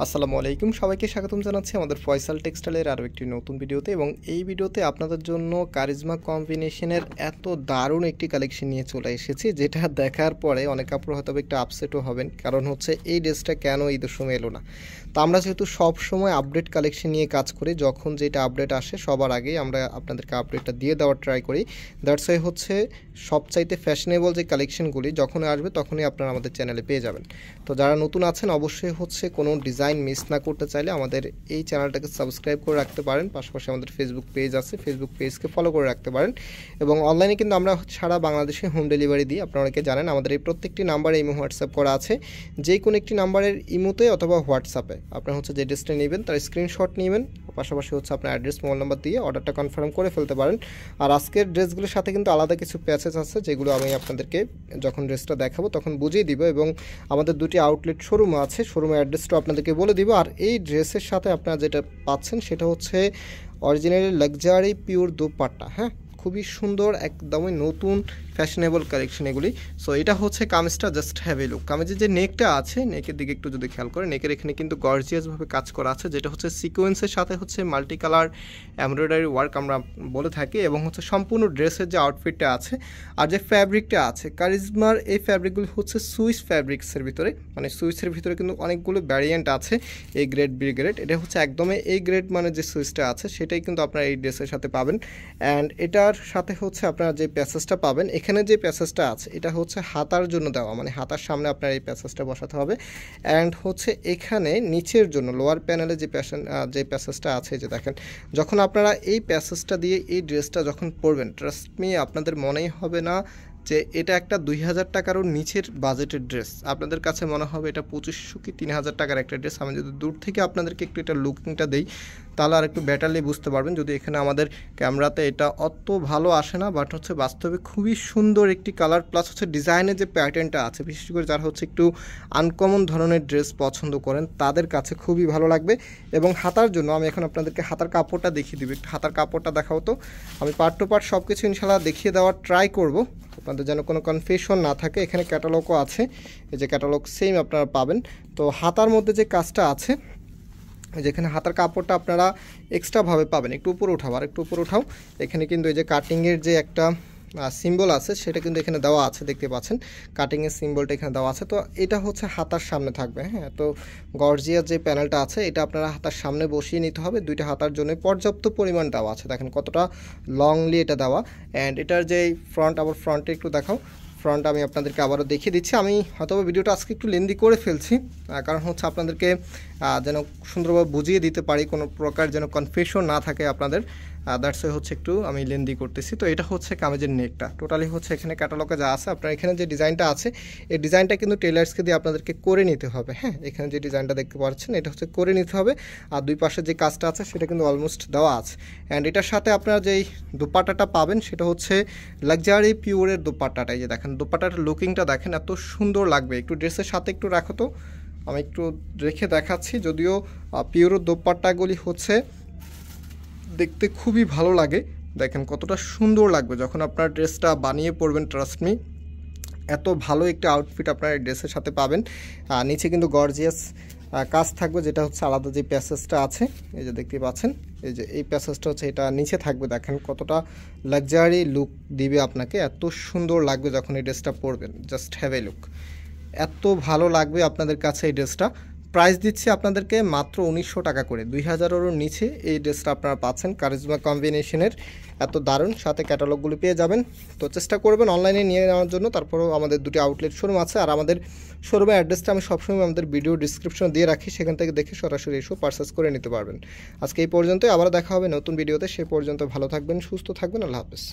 আসসালামু আলাইকুম সবাইকে স্বাগতম জানাচ্ছি আমাদের ফয়সাল টেক্সটাইলের আরও একটি নতুন ভিডিওতে এবং এই ভিডিওতে আপনাদের জন্য কারিজমা কম্বিনেশনের এত দারুণ একটি কালেকশন নিয়ে চলে এসেছি, যেটা দেখার পরে অনেক কাপড় হয়তো একটু আপসেটও হবেন, কারণ হচ্ছে এই ড্রেসটা কেন ঈদের সময় এলো না। তো আমরা যেহেতু সব সময় আপডেট কালেকশন নিয়ে কাজ করি, যখন যেটা আপডেট আসে সবার আগেই আমরা আপনাদেরকে আপডেটটা দিয়ে দেওয়ার ট্রাই করি। দ্যাটস ওয়াই হচ্ছে সবচাইতে ফ্যাশনেবল যে কালেকশনগুলি যখন আসবে তখনই আপনারা আমাদের চ্যানেলে পেয়ে যাবেন। তো যারা নতুন আছেন অবশ্যই হচ্ছে কোনো ডিজাইন মিস না করতে চাইলে আমাদের এই চ্যানেলটাকে সাবস্ক্রাইব করে রাখতে পারেন, পাশাপাশি আমাদের ফেসবুক পেজ আছে, ফেসবুক পেজকে ফলো করে রাখতে পারেন। এবং অনলাইনে কিন্তু আমরা সারা বাংলাদেশে হোম ডেলিভারি দিই, আপনারা অনেকে জানেন। আমাদের এই প্রত্যেকটি নাম্বারে ইমো হোয়াটসঅ্যাপ করা আছে, যে কোনো একটি নাম্বারের ইমোতে অথবা হোয়াটসঅ্যাপে আপনারা হচ্ছে যে ড্রেসটা নেবেন তার স্ক্রিনশট নেবেন, পাশাপাশি হচ্ছে আপনার অ্যাড্রেস মোবাইল নাম্বার দিয়ে অর্ডারটা কনফার্ম করে ফেলতে পারেন। আর আজকের ড্রেসগুলোর সাথে কিন্তু আলাদা কিছু প্যাচেস আছে, যেগুলো আমি আপনাদেরকে যখন ড্রেসটা দেখাবো তখন বুঝিয়ে দিব। এবং আমাদের দুটি আউটলেট শোরুম আছে, শোরুমের অ্যাড্রেসটা আপনাদেরকে বলে দিব। আর এই ড্রেসের সাথে আপনারা যেটা পাচ্ছেন সেটা হচ্ছে অরিজিনাল লাক্সারি পিওর দোপাট্টা। হ্যাঁ, খুবই সুন্দর, একদমই নতুন ফ্যাশনেবল কালেকশন এগুলি। সো এটা হচ্ছে কামিজটা, জাস্ট হ্যাভ এ লুক। কামিজের যে নেকটা আছে, নেকের দিকে একটু যদি খেয়াল করে, নেকের এখানে কিন্তু গর্জিয়াসভাবে কাজ করা আছে, যেটা হচ্ছে সিকোয়েন্সের সাথে হচ্ছে মাল্টি কালার এমব্রয়ডারি ওয়ার্ক আমরা বলে থাকি। এবং হচ্ছে সম্পূর্ণ ড্রেসের যে আউটফিটটা আছে আর যে ফ্যাব্রিকটা আছে, কারিজমার এই ফ্যাব্রিকগুলো হচ্ছে সুইস ফ্যাব্রিক্সের ভিতরে, মানে সুইসের ভিতরে কিন্তু অনেকগুলো ভ্যারিয়েন্ট আছে, এ গ্রেড বি গ্রেড। এটা হচ্ছে একদমই এ গ্রেড, মানে যে সুইসটা আছে সেটাই কিন্তু আপনারা এই ড্রেসের সাথে পাবেন। অ্যান্ড এটার সাথে হচ্ছে আপনারা যে প্যাসেজটা পাবেন, এখানে যে প্যাসেজটা আছে এটা হচ্ছে হাতার জন্য দেওয়া, মানে হাতার সামনে আপনার এই প্যাসেজটা বসাতে হবে। অ্যান্ড হচ্ছে এখানে নিচের জন্য লোয়ার প্যানেলে যে প্যাসেজটা আছে, যে দেখেন, যখন আপনারা এই প্যাসেজটা দিয়ে এই ড্রেসটা যখন পরবেন, ট্রাস্ট মি আপনাদের মনেই হবে না যে এটা একটা 2000 টাকারও নিচের বাজেটের ড্রেস। আপনাদের কাছে মনে হবে এটা 2500 কি 3000 টাকার একটা ড্রেস। আমি যদি দূর থেকে আপনাদেরকে একটু এটা লুকিংটা দেই তাহলে আর একটু বেটারলি বুঝতে পারবেন, যদি এখানে আমাদের ক্যামেরাতে এটা অত ভালো আসে না, বাট হচ্ছে বাস্তবে খুবই সুন্দর একটি কালার, প্লাস হচ্ছে ডিজাইনের যে প্যাটার্নটা আছে, বিশেষ করে যারা হচ্ছে একটু আনকমন ধরনের ড্রেস পছন্দ করেন তাদের কাছে খুবই ভালো লাগবে। এবং হাতার জন্য আমি এখন আপনাদেরকে হাতার কাপড়টা দেখিয়ে দিব, একটু হাতার কাপড়টা দেখাও তো। আমি পার্ট টু পার্ট সব কিছু ইনশাল্লাহ দেখিয়ে দেওয়ার ট্রাই করব, আপনাদের যেন কোনো কনফিউশন না থাকে। এখানে ক্যাটালগও আছে, এই যে ক্যাটালগ সেম আপনারা পাবেন। তো হাতার মধ্যে যে কাজটা আছে, যেখানে হাতার কাপড়টা আপনারা এক্সট্রাভাবে পাবেন, একটু উপরে উঠাও, আর একটু উপরে উঠাও। এখানে কিন্তু এই যে কাটিংয়ের যে একটা সিম্বল আছে সেটা কিন্তু এখানে দেওয়া আছে, দেখতে পাচ্ছেন কাটিংয়ের সিম্বলটা এখানে দেওয়া আছে। তো এটা হচ্ছে হাতার সামনে থাকবে। হ্যাঁ, তো গর্জিয়াস যে প্যানেলটা আছে এটা আপনারা হাতার সামনে বসিয়ে নিতে হবে। দুইটা হাতার জন্য পর্যাপ্ত পরিমাণ দেওয়া আছে, দেখেন কতটা লংলি এটা দেওয়া। অ্যান্ড এটার যে ফ্রন্ট, আবার ফ্রন্টে একটু দেখাও, ফ্রন্ট আমি আপনাদেরকে আবারও দেখিয়ে দিচ্ছি। আমি হয়তো ভিডিওটা আজকে একটু লেন্দি করে ফেলছি, কারণ হচ্ছে আপনাদেরকে যেন সুন্দরভাবে বুঝিয়ে দিতে পারি, কোনো প্রকার যেন কনফিউশন না থাকে আপনাদের। দ্যাটস ওয়াই হচ্ছে একটু আমি লেন্দি করতেছি। তো এটা হচ্ছে কামিজের নেকটা, টোটালি হচ্ছে এখানে ক্যাটালগে যা আছে, আপনার এখানে যে ডিজাইনটা আছে এই ডিজাইনটা কিন্তু টেলার্সকে দিয়ে আপনাদেরকে করে নিতে হবে। হ্যাঁ, এখানে যে ডিজাইনটা দেখতে পাচ্ছেন এটা হচ্ছে করে নিতে হবে। আর দুই পাশে যে কাজটা আছে সেটা কিন্তু অলমোস্ট দেওয়া আছে। অ্যান্ড এটার সাথে আপনারা যেই দোপাট্টাটা পাবেন সেটা হচ্ছে লাক্সারি পিওরের দোপাট্টাটা। এই যে দেখেন দোপাট্টাটার লুকিংটা দেখেন, এত সুন্দর লাগবে। একটু ড্রেসের সাথে একটু রাখো তো, আমি একটু রেখে দেখাচ্ছি। যদিও পিওর দোপাট্টাগুলি হচ্ছে দেখতে খুবই ভালো লাগে, দেখেন কতটা সুন্দর লাগবে যখন আপনার ড্রেসটা বানিয়ে পরবেন। ট্রাস্ট মি এত ভালো একটা আউটফিট আপনার এই ড্রেসের সাথে পাবেন। নিচে কিন্তু গর্জিয়াস কাজ থাকবে, যেটা হচ্ছে আলাদা যে প্যাসেজটা আছে, এই যে দেখতে পাচ্ছেন, এই যে এই প্যাসেজটা হচ্ছে এটা নিচে থাকবে। দেখেন কতটা লাক্সারি লুক দিবে আপনাকে, এত সুন্দর লাগবে যখন এই ড্রেসটা পরবেন। জাস্ট হ্যাভ এ লুক, এত ভালো লাগবে আপনাদের কাছে এই ড্রেসটা। প্রাইস দিচ্ছি আপনাদেরকে মাত্র 1900 টাকা করে, 2000-এরও নিচে এই ড্রেসটা আপনারা পাচ্ছেন কারিজমা কম্বিনেশনের। এত দারুণ, সাথে ক্যাটালগুলো পেয়ে যাবেন। তো চেষ্টা করবেন অনলাইনে নিয়ে নেওয়ার জন্য। তারপরেও আমাদের দুটি আউটলেট শোরুম আছে, আর আমাদের শোরুমের অ্যাড্রেসটা আমি সবসময় আমাদের ভিডিও ডিসক্রিপশন দিয়ে রাখি, সেখান থেকে দেখে সরাসরি এসেও পারচেস করে নিতে পারবেন। আজকে এই পর্যন্তই, আবার দেখা হবে নতুন ভিডিওতে। সেই পর্যন্ত ভালো থাকবেন, সুস্থ থাকবেন, আল্লাহ হাফেজ।